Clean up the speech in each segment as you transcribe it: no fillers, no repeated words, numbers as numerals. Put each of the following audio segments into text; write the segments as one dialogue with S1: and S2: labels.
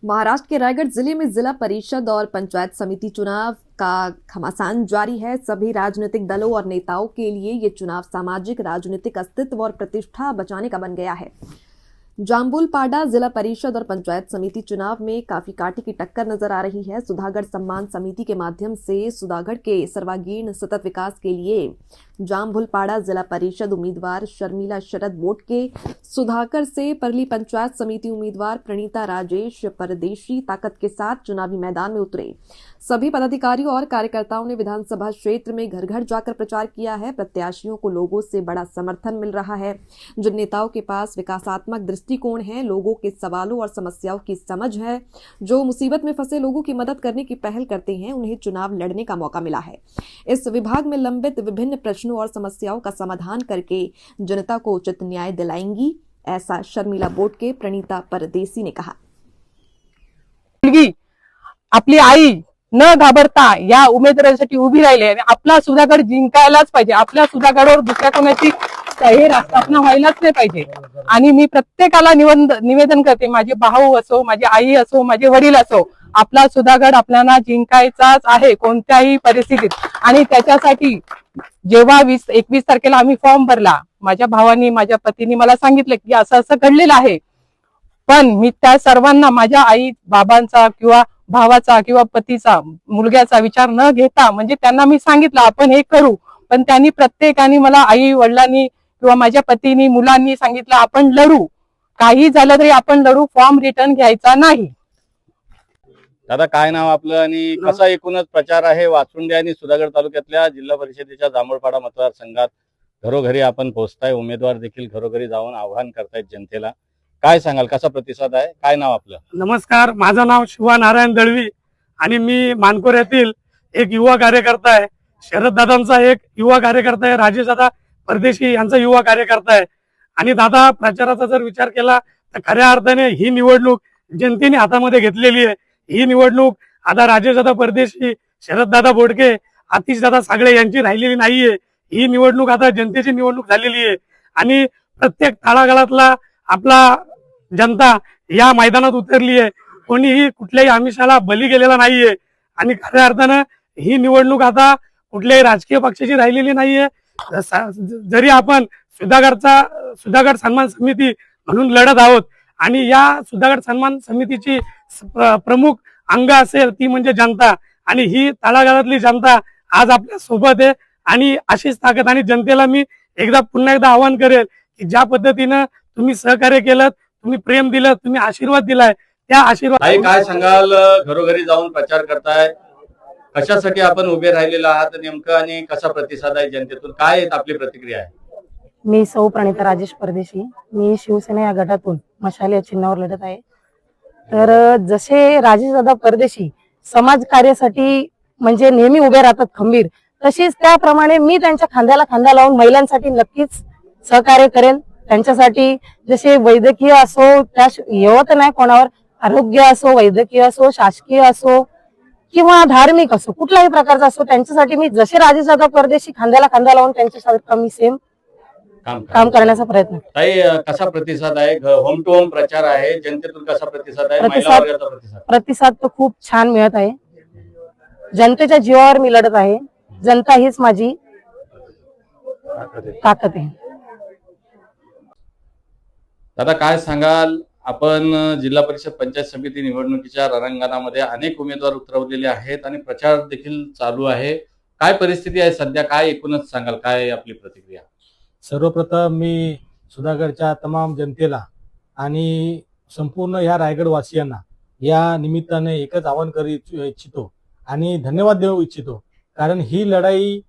S1: महाराष्ट्र के रायगढ़ जिले में जिला परिषद और पंचायत समिति चुनाव का घमासान जारी है। सभी राजनीतिक दलों और नेताओं के लिए ये चुनाव सामाजिक राजनीतिक अस्तित्व और प्रतिष्ठा बचाने का बन गया है। जाम्बुलपाड़ा जिला परिषद और पंचायत समिति चुनाव में काफी काटी की टक्कर नजर आ रही है। सुधागढ़ सम्मान समिति के माध्यम से सुधागढ़ के सर्वांगीण सतत विकास के लिए जाम्बुलपाड़ा जिला परिषद उम्मीदवार शर्मिला शरद बोट के, सुधागढ़ से परली पंचायत समिति उम्मीदवार प्रणीता राजेश परदेशी ताकत के साथ चुनावी मैदान में उतरे। सभी पदाधिकारियों और कार्यकर्ताओं ने विधानसभा क्षेत्र में घर घर जाकर प्रचार किया है। प्रत्याशियों को लोगों से बड़ा समर्थन मिल रहा है। जिन नेताओं के पास विकासात्मक दृष्टिकोण है, लोगों के सवालों और समस्याओं की समझ है, जो मुसीबत में फंसे लोगों की मदद करने की पहल करते हैं, उन्हें चुनाव लड़ने का मौका मिला है। इस विभाग में लंबित विभिन्न प्रश्नों और समस्याओं का समाधान करके जनता को उचित न्याय दिलाएंगी, ऐसा शर्मिला बोट के प्रणीता परदेसी ने कहा।
S2: आपली आई न घाबरता या उमेदवारासाठी उभी राहिली आणि आपला सुधागड जिंकायलाच पाहिजे। आपल्या सुधागडवर दुसऱ्या कोणाची स्थापना व्हायलाच नाही पाहिजे। आणि मी प्रत्येकाला निवेदन करते, माझे भाऊ असो, माझी आई असो, माझे वडील असो, आपला सुधागड आपल्याला जिंकायचाच आहे कोणत्याही परिस्थितीत। आणि त्याच्यासाठी जेव्हा 21 तारखेला आम्ही फॉर्म भरला, माझ्या भावानी माझ्या पतीने मला सांगितलं की असं असं घडलेलं आहे, पण मी त्या सर्वांना माझ्या आई बाबांचा किंवा भावाचा किंवा पतीचा मुलग्याचा विचार न घेता म्हणजे त्यांना मी सांगितलं आपण हे करू, पण त्यांनी प्रत्येकाने मला आई वडिलांनी किंवा माझ्या पतीनी मुलांनी सांगितलं आपण लढू, काही झालं तरी आपण लढू, फॉर्म रिटर्न घ्यायचा नाही।
S3: दादा काय नाव आपलं आणि कसा एकूणच प्रचार आहे वासुंडे आणि सुधागड तालुक्यातल्या जिल्हा परिषदेच्या जांभूळपाडा मतदारसंघात घरोघरी आपण पोहोचताय, उमेदवार देखील घरोघरी जाऊन आवाहन करतायत जनतेला, काय सांगाल, कसा प्रतिसाद आहे, काय नाव आपलं?
S4: नमस्कार, माझं नाव शिवा नारायण दळवी आणि मी मानकोऱ्यातील एक युवा कार्यकर्ता आहे। शरद दादांचा एक युवा कार्यकर्ता आहे, राजेश दादा परदेशी यांचा युवा कार्यकर्ता आहे। आणि दादा प्रचाराचा जर विचार केला तर खऱ्या अर्थाने ही निवडणूक जनतेने हातामध्ये घेतलेली आहे। ही निवडणूक आता राजेश दादा परदेशी, शरद दादा बोडके, आतिश दादा सागळे यांची राहिलेली नाहीये। ही निवडणूक आता जनतेची निवडणूक झालेली आहे आणि प्रत्येक तळागाळातला आपला जनता या मैदानात उतरली आहे। कोणीही कुठल्याही आमिषाला बली गेलेला नाहीये आणि खऱ्या अर्थानं ही निवडणूक आता कुठल्याही राजकीय पक्षाची राहिलेली नाहीये। जरी आपण सुधागड सन्मान समिती म्हणून लढत आहोत आणि या सुधागड सन्मान समितीची प्रमुख अंग असेल ती म्हणजे जनता, आणि ही तळागाळातली जनता आज आपल्या सोबत आहे। आणि अशीच ताकद, आणि जनतेला मी पुन्हा एकदा आवाहन करेल की ज्या पद्धतीनं तुम्ही सहकार्य केलं, तुम्ही प्रेम दिलं, तुम्ही आशीर्वाद दिलाय, त्या आशीर्वाद
S3: काय सांगाल, घरोघरी जाऊन प्रचार करताय, कशासाठी आपण उभे राहिलेला आहात नेमकं आणि कसा प्रतिसाद आहे जनतेतून, काय आपली प्रतिक्रिया आहे?
S2: मी सौ प्रणीता राजेश परदेशी, मी शिवसेना या गटातून मशाल या चिन्हावर लढत आहे। तर जसे राजेश दादा परदेशी समाज कार्यासाठी म्हणजे नेहमी उभे राहतात खंबीर, तशीच त्याप्रमाणे मी त्यांच्या खांद्याला खांदा लावून महिलांसाठी नक्कीच सहकार्य करेन। त्यांच्यासाठी जसे वैद्यकीय असो, त्या येवत नाही कोणावर, आरोग्य असो, वैद्यकीय असो, शासकीय असो किंवा धार्मिक असो, कुठल्याही प्रकारचा असो, त्यांच्यासाठी मी जसे राजेश दादा परदेशी खांद्याला खांदा लावून त्यांच्यासारखं मी सेम काम करण्याचा प्रयत्न।
S3: ताई कसा प्रतिसाद आहे, होम टू होम प्रचार आहे, जनतेतून कसा प्रतिसाद आहे, महिला वर्गाचा
S2: प्रतिसाद तर खूप छान मिळत आहे। जनतेच्या जीवावर मी लढत आहे, जनता हीच माझी ताकद आहे।
S3: दादा काय सांगाल, आपण जिल्हा परिषद पंचायत समिती निवडणुकीच्या रणांगणामध्ये अनेक उमेदवार उतरवलेले आहेत आणि प्रचार देखील चालू आहे, काय परिस्थिती आहे सध्या, काय एकूणच सांगाल, काय आपली प्रतिक्रिया?
S5: सर्वप्रथम मी सुधागडच्या तमाम जनतेला आणि संपूर्ण या रायगड वासियांना या निमित्ताने एकच आवाहन करू इच्छितो आणि धन्यवाद देऊ इच्छितो, कारण ही लढाई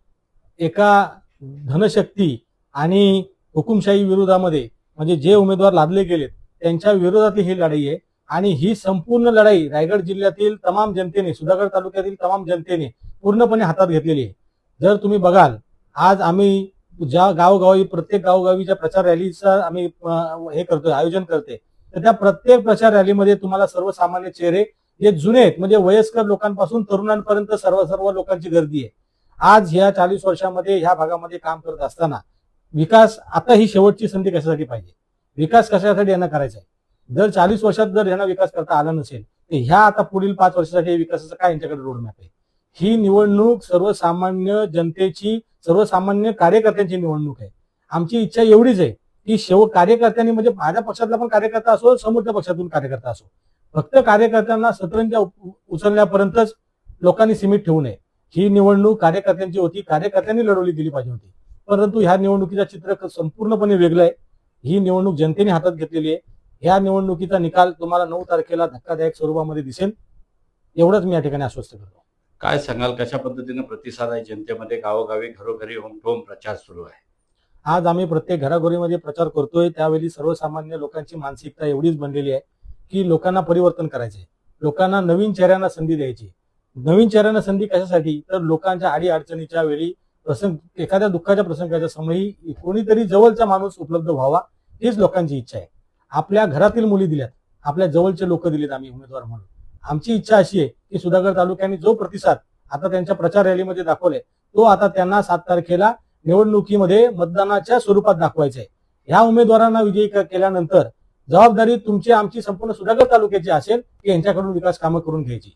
S5: एका धनशक्ती आणि हुकुमशाही विरोधामध्ये म्हणजे जे उमेदवार लादले गेलेत त्यांच्या विरोधातली ही लढाई आहे। आणि ही संपूर्ण लढाई रायगड जिल्ह्यातील तमाम जनतेने, सुधागड तालुक्यातील तमाम जनतेने पूर्णपणे हातात घेतलेली आहे। जर तुम्ही बघाल, आज आम्ही ज्या गावोगावी प्रत्येक गावोगावीच्या प्रचार रॅलीचा आम्ही हे करतोय, आयोजन करते, तर त्या प्रत्येक प्रचार रॅलीमध्ये तुम्हाला सर्वसामान्य चेहरे जे जुने आहेत म्हणजे वयस्कर लोकांपासून तरुणांपर्यंत सर्व लोकांची गर्दी आहे। आज ह्या 40 वर्षामध्ये ह्या भागामध्ये काम करत असताना विकास आता ही शेवटची संधी कशासाठी पाहिजे, विकास कशासाठी यांना करायचा आहे। जर 40 वर्षात जर यांना विकास करता आला नसेल ते ह्या आता पुढील 5 वर्षासाठी विकासाचा काय यांच्याकडे रोडमॅप आहे. ही निवडणूक सर्वसामान्य जनतेची, सर्वसामान्य कार्यकर्त्यांची निवडणूक आहे. आमची इच्छा एवढीच आहे की कार्यकर्त्यांनी, म्हणजे माझ्या पक्षातला पण कार्यकर्ता असो, समोरच्या पक्षातून कार्यकर्ता असो, फक्त कार्यकर्त्यांना सतरंजा उचलण्यापर्यंतच लोकांनी सीमित ठेवू नये. ही निवडणूक कार्यकर्त्यांची होती, कार्यकर्त्यांनी लढवली दिली पाहिजे होती. परंतु ह्या निवडणुकीचं चित्र संपूर्णपणे वेगळं आहे. ही निवडणूक जनतेने हातात घेतलेली आहे. ह्या निवडणुकीचा निकाल तुम्हाला 9 तारखेला धक्कादायक स्वरूपामध्ये दिसेल, एवढंच मी या ठिकाणी आश्वस्त करतो.
S3: काय सांगाल, कशा पद्धतीने प्रतिसाद आहे जनतेमध्ये? गावोगावी घरोघरी होम प्रचार सुरू आहे.
S5: आज आम्ही प्रत्येक घराघरीमध्ये प्रचार करतोय. त्यावेळी सर्वसामान्य लोकांची मानसिकता एवढीच बनलेली आहे की लोकांना परिवर्तन करायचंय, लोकांना नवीन चेहऱ्यांना संधी द्यायची. नवीन चेहऱ्यांना संधी कशासाठी? तर लोकांच्या अडीअडचणीच्या वेळी, एखाद्या दुःखाच्या प्रसंगाच्या समयी कोणीतरी जवळचा माणूस उपलब्ध व्हावा, हीच लोकांची इच्छा आहे. आपल्या घरातील मुली दिल्यात, आपल्या जवळचे लोक दिलेत आम्ही उमेदवार म्हणून. आमची इच्छा अशी आहे की सुधागड तालुक्याने जो प्रतिसाद आता त्यांच्या प्रचार रॅलीमध्ये दाखवलाय, तो आता त्यांना 7 तारखेला निवडणुकीमध्ये मतदानाच्या स्वरूपात दाखवायचा आहे. ह्या उमेदवारांना विजयी केल्यानंतर जबाबदारी तुमची, आमची, संपूर्ण सुधागड तालुक्याची असेल की यांच्याकडून विकास कामं करून घ्यायची.